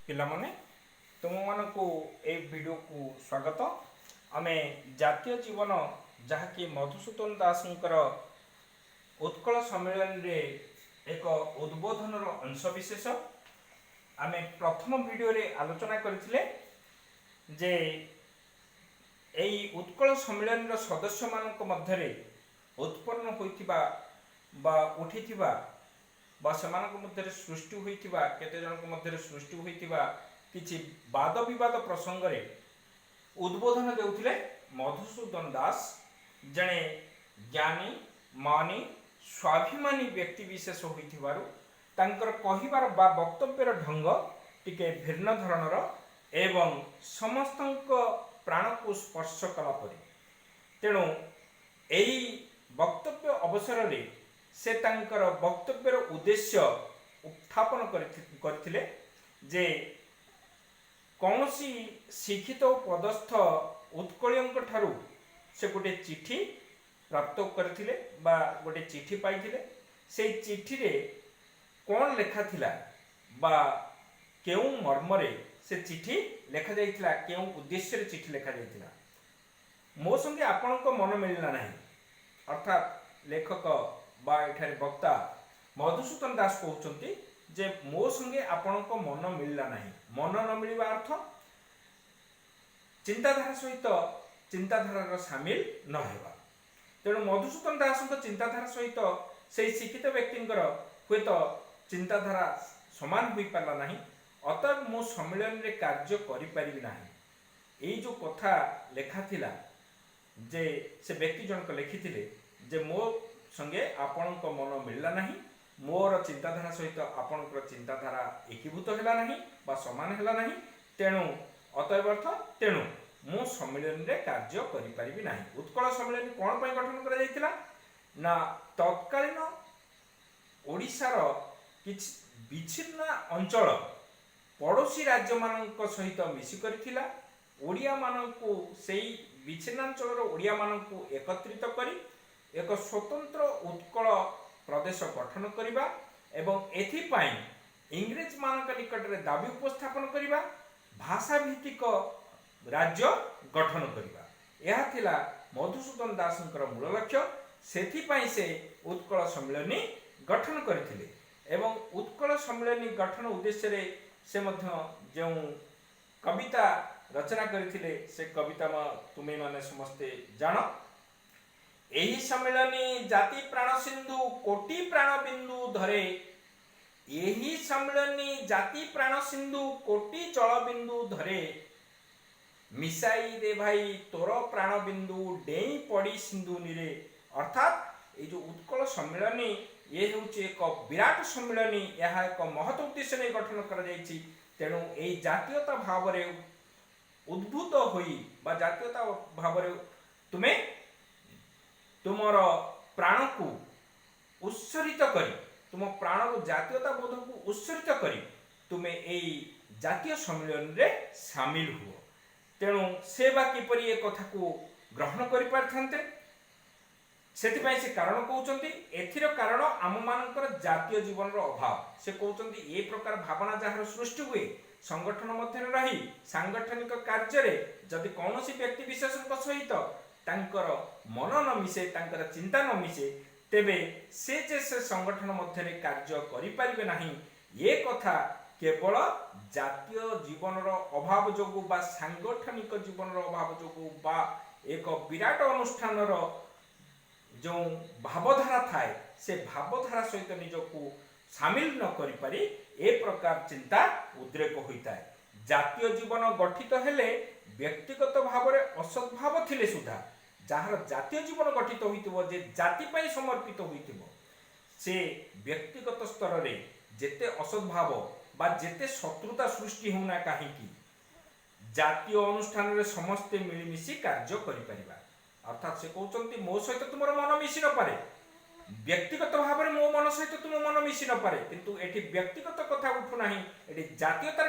पिलामने तुम मानक ए वीडियो को स्वागत। आमे जातीय जीवन जहाँकि मधुसूदन दासंकर उत्कल सम्मेलन रे एक उद्बोधन अंशविशेष आमे प्रथम वीडियो रे आलोचना करथिले जे एई उत्कल सम्मेलन रो सदस्य मानक मध्य रे उत्पन्न होइथिबा बा उठिथिबा बा सेमानक मध्य सृष्टि होइथिबा केते जनक मध्य सृष्टि होइथिबा किछि वाद विवाद प्रसंग रे उद्बोधन देउथिले मधुसूदन दास जणे ज्ञानी मानी स्वाभिमानी व्यक्ति विशेष होइथिबारु तांकर कहिबार बा वक्तव्यर ढंग टिके भिन्न धरणर एवं समस्तंक प्राण को स्पर्श कला परि तेणु एई वक्तव्य अवसर रे से तांकर वक्तव्यर उद्देश्य उत्थापन करथिले जे कौनसी शिक्षित पदस्थ उत्कलियंक ठारू से गोटे चिठी प्राप्त करथिले बा गोटे चिठी पाइथिले से चिठी रे कौन लेखा थिला बा केउ मर्मरे से चिठी लेखा जाइथिला केउ उद्देश्य रे चिठी लेखा जाइथिला मो संगे आपनको मन मिलना नहीं अर्थात लेखक बा एठारे वक्ता मधुसूदन दास कहउचंती जे मो संगे आपनको मन मिलला नहीं मन न मिलवा अर्थ चिंताधारा सहित चिंताधारा सामिल न हेबा तेणु मधुसूदन दास चिंताधारा सहित से शिक्षित व्यक्तिंकर हुएत चिंताधारा समान होई पारला नहीं अतएव मो सम्मेलन रे कार्य करि परिबि नहीं एई जो कथा लेखा थिला जे से व्यक्ति जनक लिखिथिले जे मो संगे आपणक मन मिलला नहीं मोर चिंताधारा सहित आपणकर चिंताधारा एकीभूत हैला नहीं बा समान हैला नहीं तेणु अतएव अर्थ तेणु मो सम्मेलन रे कार्य करि परिबि नहीं। उत्कल सम्मेलन कोन पय गठन करा जायतिला ना तत्कालीन ओडिशार किछ विच्छिन्न अंचल पड़ोसी राज्य मानक सहित मिसी करथिला ओडिया मानकू सेई विच्छिन्नांचलर ओडिया मानकू एकत्रित करी एक स्वतंत्र उत्कल प्रदेश गठन करिबा एवं एथिपाई इंग्रेज मानक निकट रे दाबी उपस्थापन करिबा भाषा भित्तिक राज्य गठन करिबा यह थिला मधुसूदन दासंकर मूल लक्ष्य। सेथिपाई से उत्कल सम्मेलनी गठन करथिले एवं उत्कल सम्मेलनी गठन उद्देश्य रे से मध्य जो कविता रचना करथिले से कविता तुमे माने समस्ते जान एही सम्मेलनी जाति प्राण सिंधु कोटि प्राण बिंदु धरे एही सम्मेलनी जाति प्राण सिंधु कोटि जल बिंदु धरे मिसाई दे भाई तोर प्राण बिंदु डेई पड़ी सिंधु निरे अर्थात ये जो उत्कल सम्मेलनी ये होची एक विराट सम्मेलनी यह एक महत उद्देश्य ने गठन करा जायछि तेणु एई जातीयता भाव रे उद्भूत होई बा जातीयता भाव रे तुमे तुमर प्राण को उत्सर्गित करी तुम प्राण को जातीयता बोध को उत्सर्गित करी तुमे एई जातीय सम्मेलन रे शामिल हुओ तेणु से बा किपरि ए कथा को ग्रहण करि पारथान्ते सेतिपई से कारण कहउचंती एथिर कारण आम मानकर जातीय जीवन रो अभाव से कहउचंती ए प्रकार भावना जहार सृष्टि हुए संगठन मध्य रही सांगठनिक कार्य रे जदि कौनसी व्यक्ति विशेषक सहित तांकर मन न मिसे तांकर चिंता न मिसे तेबे से जे से संगठन मध्य रे कार्य करि परिबे नाही ये कथा केवल जातीय जीवन रो अभाव जोगु बा सांगठनिक जीवन रो अभाव जोगु बा एक विराट अनुष्ठान रो जो भावधारा थाए से भावधारा सहित निजको शामिल न करि पारि ए प्रकार चिंता उद्रेक होता है। जातीय जीवन गठित हेले व्यक्तिगत भाव रे असद्भाव थिले सुधा जहार जातीय जीवन गठित होइतिबो जे जाति पई समर्पित होइतिबो से व्यक्तिगत स्तर रे जेते असद्भाव बा जेते शत्रुता सृष्टि होना काहे की जातीय अनुष्ठान रे समस्त मिलिमिशि कार्य करि परिबा अर्थात से कहउचंती मो सहित तुमर मन मिसि न पारे व्यक्तिगत भाव रे मो मन सहित तुम मन मिसि न पारे किंतु एठी व्यक्तिगत कथा उठु नाही एठी जातीयतार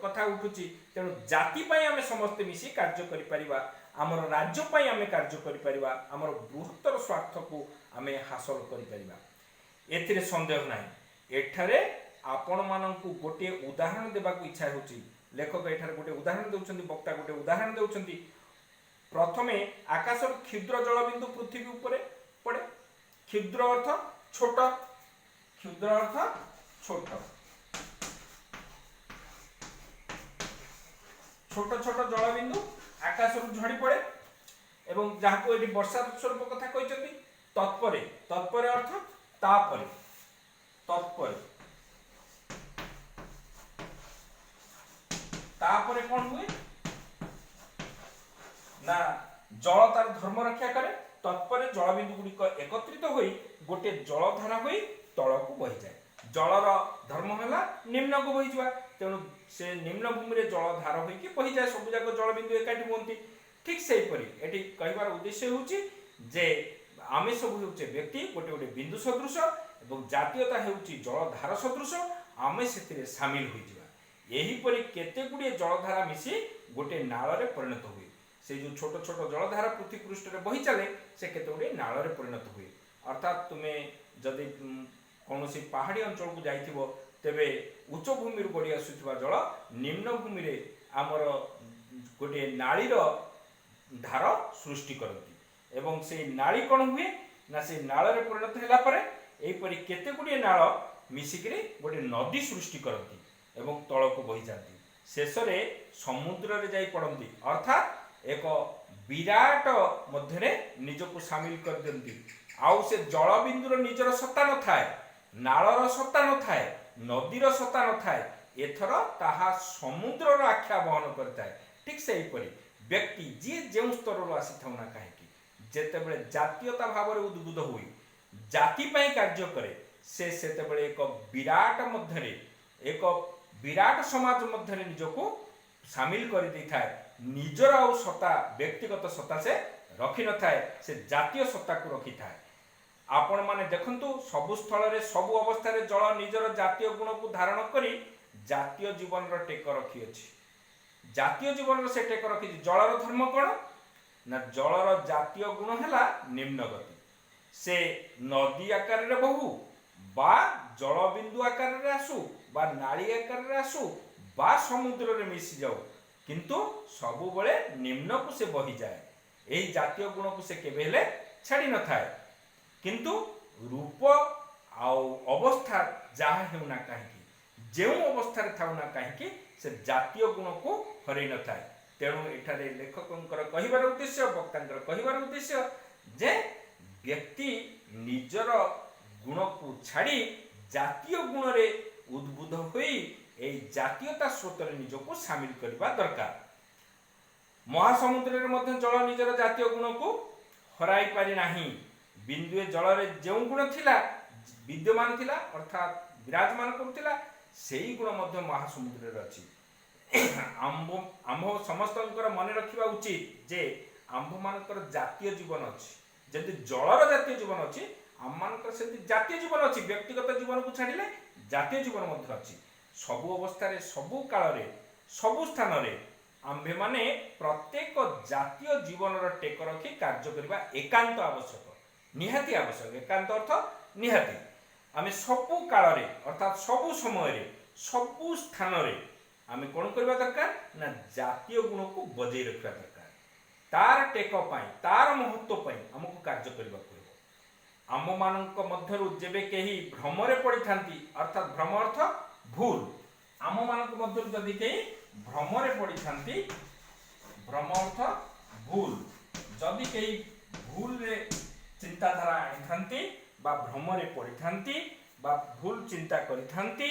कथा उठुची तेणु जाति पई आमे समस्त मिसि कार्य करि परिबा आमर राज्य पई आमे कार्य करि परिबा आमर बृहत्तर स्वार्थ को आमे हासिल करि परिबा एथिरे संदेह नाही एठारे आपण मानकु गोटे उदाहरण देबाकू इच्छा होची। लेखक एठार गोटे उदाहरण देउछंती, वक्ता गोटे उदाहरण देउछंती। प्रथमे आकाशर क्षुद्र जलबिंदु पृथ्वी उपरे पड़े। क्षुद्र अर्थ छोट, क्षुद्र अर्थ छोट, छोट छोट जलबिंदु आकाशर झड़ी पड़े एवं जहाको एटी वर्षा स्वरूप कथा कहिसंती। तत्परे, तत्परे अर्थ तापरे, तत्परे तापरे कौन हुए ना जल तार धर्म रक्षा करे। तत्परे जलबिंदु गुड़िक एकत्रित होई गोटे जलधारा होई तलकू बही जाए। जलर धर्म है निम्न को बही जा, तेणु से निम्न भूमि रे जलधार होइकी बही जाए। सब जाक जलबिंदु एकाठी हुंती। ठीक सेहीपरि एटी कहबार उद्देश्य होउची जे आमे सब होउचे व्यक्ति गोटे गोटे बिंदु सदृश एवं जातीयता हेउची जलधार सदृश। आमे सेतिरे शामिल होई जिवा। एहीपरि केते गुडे जलधारा मिसी गोटे नाଳରେ परिणत हुए। से जो छोट छोट जलधारा पृथ्वी पृष्ठ रे बही चले से केते गुडे नाଳରେ परिणत हुए। अर्थात तुमे जदि कौनसी पहाड़ी अंचल को जाइथिबो तेबे उच्च भूमि रू गड़ी आसुथिबा जल निम्न भूमि रे आमर गोटे नाळीर धार सृष्टि करती एवं से नाली कौन हुए ना से नाଳରେ परिणत होला परे एहीपरि केते गुडे नाळ मिसिकरी गोटे नदी सृष्टि करती एवं तलको बही जाती। शेष रे समुद्र रे जाई पड़ती। अर्थात एक विराट मध्यरे निजको शामिल कर दियंती। आउ से जलबिंदुर निजर सत्ता न थाए, नाळर सत्ता न थाए, नदीर सत्ता न थाए, एथर ताहा समुद्रर आख्या बहन करताए। ठीक सेहीपरि व्यक्ति जी जे स्तर आसी थाउ ना काहेकि जेतेबेले जातीयता भाव रे उद्बुद्ध होई जाति पई कार्य करे से सेतेबेले एक विराट मध्यरे एक विराट समाज मध्यरे निजको शामिल कर दै थाए। निजर आ सत्ता व्यक्तिगत सत्ता से रखि न थाए, से जातीय सत्ता को रखि थाए। आपण माने देखंतु सबु स्थल रे सबु अवस्था रे जल निजर जातीय गुण को धारण करी जातीय जीवन रो टेक रखि अछि। जातीय जीवन रो से टेक रखि जलर धर्म कोन ना जलर जातीय गुण हैला निम्न गति। से नदी आकार रे बहु बा जल बिंदु आकार रे आसु बा नाली आकार रे आसु बा समुद्र रे मिसी जाऊ, किंतु सबु बळे निम्न को से बही जाए। एही जातीय गुण को से केबे हेले छाड़ी न थाए, किंतु रूप आउ अवस्था जहा हेउना काहेकि जेउ अवस्था रे थाउना काहेकि से जातीय गुण को हरै न थाए। तेणु एठारे लेखकंकर कहिबार उद्देश्य, वक्तांकर कहिबार उद्देश्य जे व्यक्ति निजर गुण को छाड़ी जातीय गुण रे उद्बुद्ध होई एई जातीयता स्रोत रे निजको शामिल करबा दरकार। महासमुद्र रे मध्य जल निजर जातीय गुण को हराई पारि नाही। बिंदुए जल रे जेउ गुण थिला विद्यमान थिला अर्थात विराजमान करुथिला सेही गुण मध्य महासमुद्र रे अछि। आम्भ समस्तंकर मन रखिबा उचित जे आम्भ मानकर जातीय जीवन अछि। जदि जलर जातीय जीवन अछि आम मानकर से जातीय जीवन अछि। व्यक्तिगत जीवन को छाड़िले जातीय जीवन मध्य अछि। सबु अवस्था रे सबु काल रे सबु स्थान रे आम्भे माने प्रत्येक जातीय जीवन रो टेक रखी कार्य करबा एकांत आवश्यक, निहाती आवश्यक। एकांत अर्थ निहाती आमे सबु काल रे अर्थात सबु समय रे सबु स्थान रे आमे कोन करबा दरकार ना जातीय गुण को बजाय रखबा दरकार। तार टेक पाई तार महत्व पाई हमको कार्य करबा पड़िबो। आम मानक मध्यरु जेबे केही भ्रमरे पड़ी थांती अर्थात भ्रम अर्थ भूल। आम मानक मध्यरु जदि केही भ्रमरे पड़ी थांती, भ्रम अर्थ भूल, जदि केही भूल रे चिंताधारा आनी थांती बा भ्रमरे पड़ी थांती बा भूल चिंता करि थांती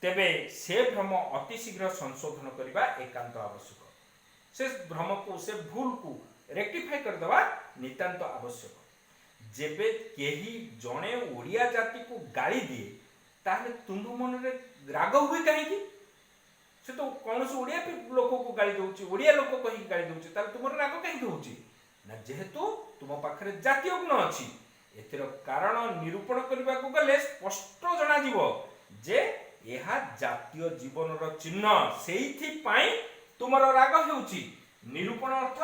तेबे से भ्रम अति शीघ्र संशोधन करबा एकांत आवश्यक। से भ्रम को से भूल को रेक्टिफाई कर देबा नितांत आवश्यक। जेबे केही जणे ओडिया जाति को गाली दिए ताहले तुम मन रे राग हुए काहेकि? से तो कौन से ओडिया लोक को गाली दउची, ओडिया लोक कहि गाली दउची, ताल तुमर राग काहेकि होउची ना जेहेतु तुम पाखरे जातीय गुण अछि। एतिर कारण निरूपण करबा को गले स्पष्ट जणा जीवो जे एहा जातीय जीवन रो चिन्ह। सेहिथि पाई तुमर राग हेउची। निरूपण अर्थ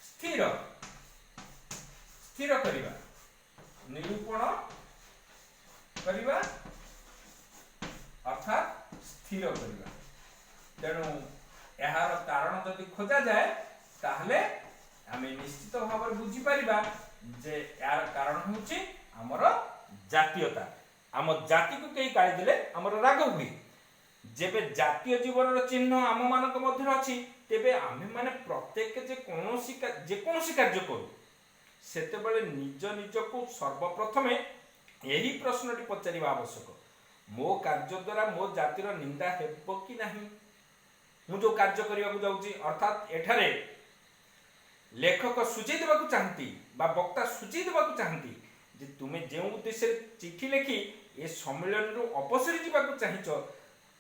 स्थिर, स्थिर करिबा, निरूपण करिबा अर्थात स्थिर करवा। तेणु यार कारण जदि खोजा जाए ताहले आमे निश्चित भाव में बुझी परिबा जे यार कारण होची हमर जातीयता। आम जाति को कई गाली देले हमर राग हुई। जेबे जातीय जीवन चिन्ह आम मानक मध्य अछि तेबे आमे माने प्रत्येक जे कोनोसी कार्य करू सेते बेले निज निज को सर्वप्रथम यही प्रश्नटी पचारिबा आवश्यक, मो कार्य द्वारा मो जातिर निंदा हेबो कि नहीं। मु जो कार्य करने को जाऊँगी अर्थात एठारे लेखक सूचई देवा चाहती बा वक्ता सूचई देवा चाहती जे तुम्हें जो उद्देश्य चिठी लिखि ए सम्मेलन रु अपसरी जावाक चाहिछ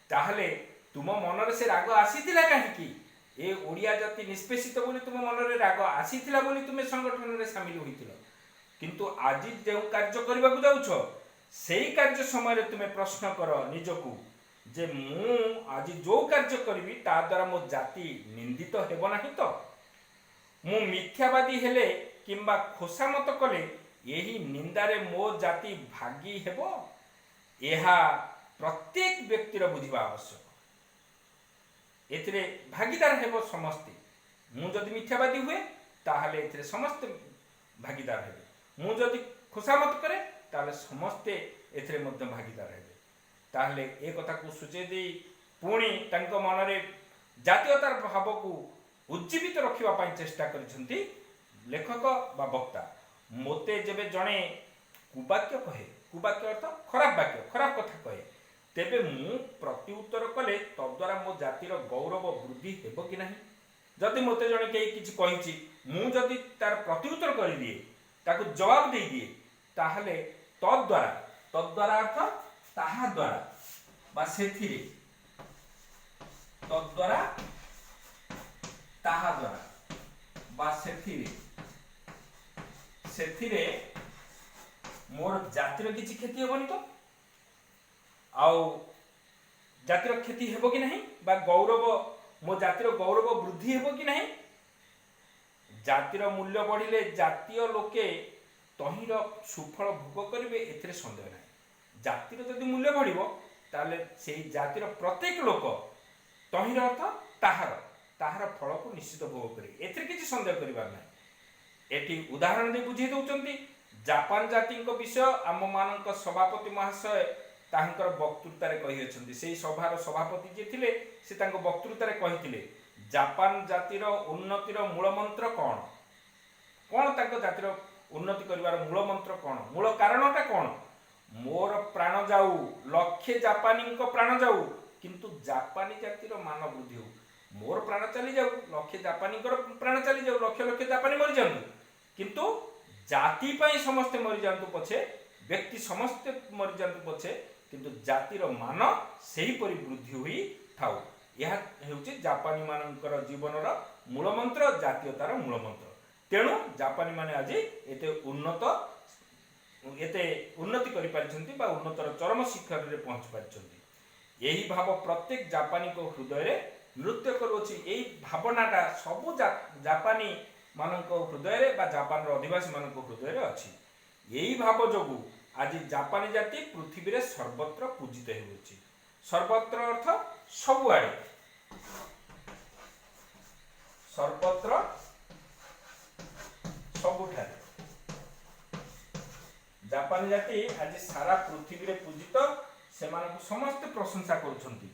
ताहले तुम मनरे से राग आसीथिला काहेकि ए ओडिया जाति निष्पेषित बोली तुम मनरे राग आसीथिला बोली तुम संगठन रे शामिल होइतिलो। किंतु आज जो कार्य करने को जाउछ सेही कार्य समय तुम प्रश्न कर निजकू जे मु आज जो कार्य करी ता द्वारा मो जाति निंदित हेब नाही तो, मु मिथ्यावादी हेले किंबा खोसामत कले यही निंदारे मो जाति भागी हेब। यहा प्रत्येक व्यक्तिर बुझा आवश्यक। एथिरे भागीदार हेब समस्ते। मु जदि मिथ्यावादी हुए ताहले एथिरे समस्त भागीदार हेबे। मु जदि खोसामत करे ताहले समस्ते एथिरे मध्य भागीदार हेबे। ताहले ए कथा को सूचे दे पुणी तांको मनरे जातीयतार भाव को उज्जीवित रखिबा पई चेष्टा करिसंती लेखक बा वक्ता। मोते जेबे जणे कुवाक्य कहे, कुवाक्य अर्थ खराब वाक्य खराब कथा कहे, तेबे मु प्रति उत्तर कले तद्वारा मो जातिर गौरव वृद्धि हेबो कि नाही। जदि मोते जणे केही किछि कहिछि मु जदि तार प्रति उत्तर करि दिए ताकू जवाब दे दिए ताहले तद्वारा अर्थ ताहा द्वारा बा सेथिरे तद्वारा ताहा द्वारा बा सेथिरे मोर जातिर किछि क्षति हेबनी तो आउ जातिर क्षति हेबो कि नहीं बा गौरव मो जातिर गौरव वृद्धि हेबो कि नहीं। जातिर मूल्य बढ़िले जातीय लोके तहिर सुफल भोग करिवे एथिरे संदेह नहीं। जातिर जदि मूल्य बढ़िबो ताले सेही जातिर प्रत्येक लोक तहिर अर्थ ताहार फल को निश्चित भोग करिवे एथिरे किछि संदेह करिबार नहीं। एठी उदाहरण दे बुझे दउचंती जापान जाति विषय आम मानक सभापति महाशय तांकर वक्तृतारे कहि अछंती। सेही सभार सभापति जे थिले से तांको वक्तृतारे कहिथिले जापान जातिर उन्नतिर मूल मंत्र कौन कौन तांको जातिर उन्नति करिवार मूल मंत्र कौन मूल कारणटा कौन। मोर प्राण जाऊ लक्षे जापानी प्राण जाऊ किंतु जापानी जातिर मान वृद्धि हो। मोर प्राण चली जाऊ लक्षे जापानी प्राण चली जाऊ लक्ष लक्ष जापानी मरी जाऊ किंतु जाति पई समस्ते मरी जातु पछे व्यक्ति समस्ते मरी जातु पछे किंतु जातिर मान सेही परि वृद्धि हुई थाउ। यह हेउची जापानी मानकर जीवनर मूल मंत्र जातीयतार मूल मंत्र। तेणु जापानी माने आज एते उन्नति करि पारिछंती बा उन्नतर चरम शिखर रे पहुंच पारिछंती। यही भाव प्रत्येक जापानी को हृदय रे नृत्य करूछि। एही भावनाटा सबु जापानी मानक हृदय रे बा जापान रो अधिवासी मानक हृदय रे अछि। यही भाव जोगु आज जापानी जाति पृथ्वी रे सर्वत्र पूजित हेउछि। सर्वत्र अर्थ सबुआडे सर्वत्र सबुठारे जापानी जाति आज सारा पृथ्वी रे पूजित से मानक समस्त प्रशंसा करुछंती।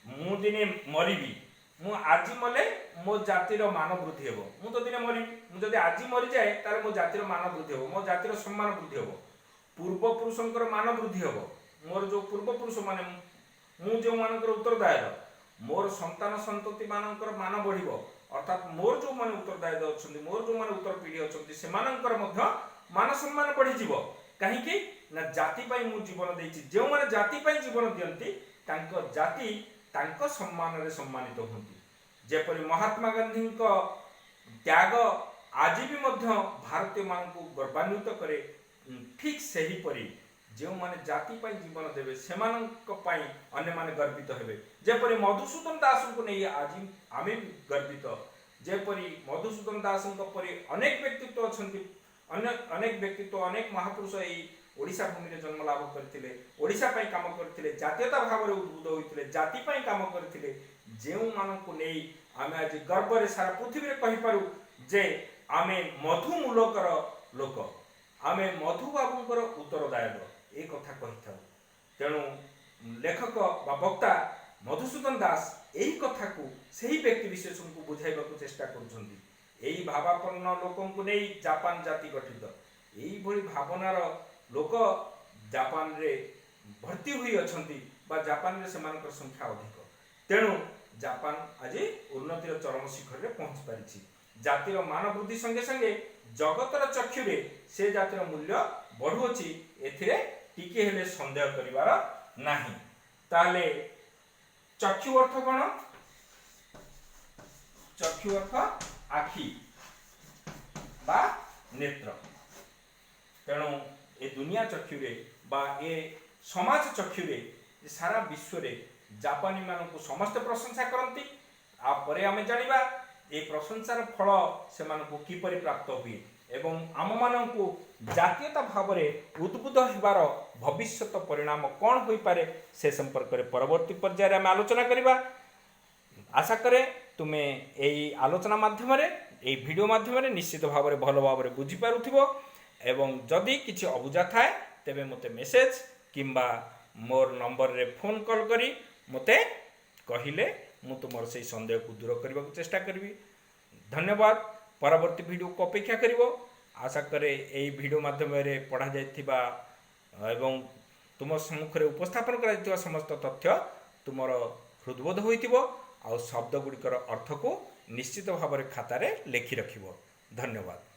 मु दिने मरिबी मु आज मले मो जातिर मान वृद्धि हेबो। मु तो दिने मरि मु जदि आज मरि जाए तारे मो जातिर मान वृद्धि हेबो मो जातिर सम्मान वृद्धि हेबो पूर्व पुरुषंकर मान वृद्धि हेबो। मोर जो पूर्व पुरुष माने मु जो मानकर उत्तरदायी मोर संतान संतति मानकर मान बढ़िबो अर्थात मोर जो माने उत्तरदायी अछंती मोर जो माने उत्तर पीढ़ी अछंती से मानकर मध्य मान सम्मान बढ़ि जीवो। काहे कि ना जाति पई मु जीवन देछि जे माने जाति पई जीवन दियंती तांको जाति तांको सम्मान रे सम्मानित होंती। जेपरि महात्मा गांधी को त्याग आज भी मध्य भारतीय मान को गौरवान्वित करे ठीक सही परी जो माने जाति पई जीवन देवे सेमानक पई अन्य माने गर्वित हेबे। जेपरि मधुसूदन दास को नै आज आमे गर्वित। जेपरि मधुसूदन दास को परी अनेक व्यक्तित्व अछंती अनेक व्यक्तित्व अनेक महापुरुष एई ओडिशा भूमि रे जन्म लाभ करथिले ओडिशा पई काम करथिले जातीयता भाव रे उद्बुद्ध होइथिले जाति पई काम करथिले जेउ मानकु नै आमे आज गर्व रे सारा पृथ्वी रे कहि पारु जे आमे मधु मूलकर लोक आमे मधु बाबूंकर उत्तरदायक ए कथा कहिथाउ तेणु लेखक बा वक्ता मधुसूदन दास यही कथा को सही व्यक्ति विशेष को बुझाइबा को चेष्टा करुछंती यही भावापन्न लोकों को नहीं जापान जाति गठित यही भली भावनार लोक जापान रे भर्ती हुई अछंती बा जापान रे सेमानकर संख्या अधिक तेणु जापान आज उन्नतिर चरम शिखर रे पहुंच पारिछि जातिर मान वृद्धि संगे संगे जगतर चक्षु रे से जातिर मूल्य बढ़ुछि एथिरे टिके हेले संदेह करिवार नाही ताले चक्षु अर्थ कौन चक्षु अर्थ आखि बा नेत्र तेणु ए दुनिया चक्षु रे बा ए समाज चक्षु रे सारा विश्व रे जापानी मानक समस्त प्रशंसा करती आपरे आमे जानिबा ए प्रशंसार फल से मानक किपरि प्राप्त हुए एवं आम मानकु जातीयता भाव में उद्बुद्ध होबार भविष्यत परिणाम कौन हो पारे से संपर्क में परवर्ती पर्यायर आम आलोचना करवा आशा करे तुम्हें यही आलोचना माध्यम यही वीडियो माध्यम निश्चित भाव में भल भाव में बुझीपारुथिबो एवं जदि किसी अबुझा थाए तेबे मते मेसेज किंबा मोर नंबर रे फोन कॉल करी मते कहिले मु तुमर से संदेह को दूर करने को चेष्टा करी धन्यवाद परवर्ती वीडियो को अपेक्षा करिवो आशा करे यही वीडियो माध्यम पढ़ा जाइथिबा एवं तुम सम्मुख में उपस्थापन कर समस्त तथ्य तुमर हृदबोध होइथिबो आ शब्द गुड़िकर अर्थ को निश्चित भाव में खातार लिखि रखिबो धन्यवाद।